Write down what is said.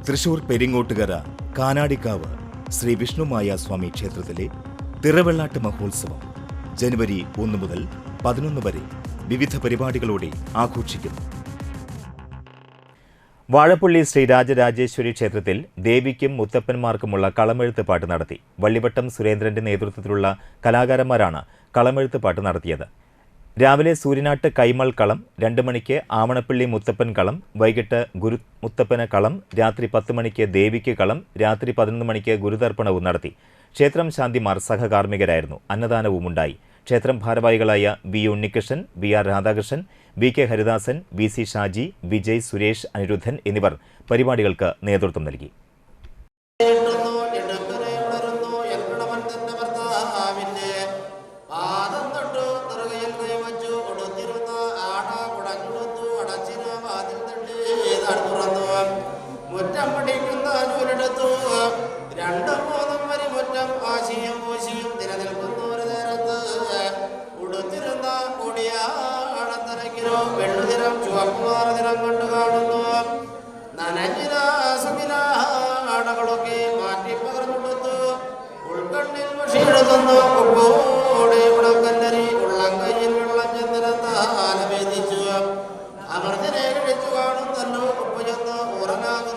തൃശൂർ പെരിങ്ങോട്ടുകര കാനാടിക്കാവ് ശ്രീ വിഷ്ണുമായ സ്വാമി ക്ഷേത്രത്തിലെ തിറവെള്ളാട്ട് മഹോത്സവം ജനുവരി 1 മുതൽ 11 വരെ വിവിധ പരിപാടികളോടെ ആഘോഷിക്കുന്നു. വാഴപ്പള്ളി ശ്രീ രാജരാജേശ്വരി ക്ഷേത്രത്തിൽ ദേവിക്കും മുത്തപ്പന്മാർക്കുമുള്ള കളമെഴുത്ത് പാട്ട് നടത്തി. വള്ളിവട്ടം സുരേന്ദ്രന്റെ നേതൃത്വത്തിലുള്ള കലാകാരന്മാരാണ് കളമെഴുത്ത് പാട്ട് നടത്തിയത്. രാവിലെ സൂര്യനാട്ട് കൈമൾ കളം, 2 മണിക്ക് ആവണപ്പള്ളി മുത്തപ്പൻ കളം, വൈകിട്ട് മുത്തപ്പന് കളം, രാത്രി 10 മണിക്ക് ദേവിക്ക് കളം, രാത്രി 11 മണിക്ക് ഗുരുതർപ്പണവും നടത്തി. ക്ഷേത്രം ശാന്തിമാർ സഹകാർമ്മികരായിരുന്നു. അന്നദാനവുമുണ്ടായി. ക്ഷേത്രം ഭാരവാഹികളായ V Unnikrishnan, V R Radhakrishnan, V K Haridasan, V C Shaji, Vijay, Suresh, Anirudhan എന്നിവർ പരിപാടികൾക്ക് നേതൃത്വം നൽകി. വെള്ളുതിരം ചുവപ്പുമാറതിരം കണ്ടു കാണുന്നു. നനഞ്ഞിരാസമിലാടകളൊക്കെ മാറ്റി പകർന്നെടുത്തു. ഉൾക്കണ്ണിൽ വഷിയെടുക്കുന്നു. ഉപ്പോടെ ഉടക്കല്ലരി ഉള്ളംകൈയിൽ വെള്ളം ചെന്നിരത്താലഭേദിച്ചു. അമർത്തിനെ കഴിച്ചു കാണുന്നല്ലോ. ഉപ്പുചെന്ന് ഉറങ്ങാകുന്നു.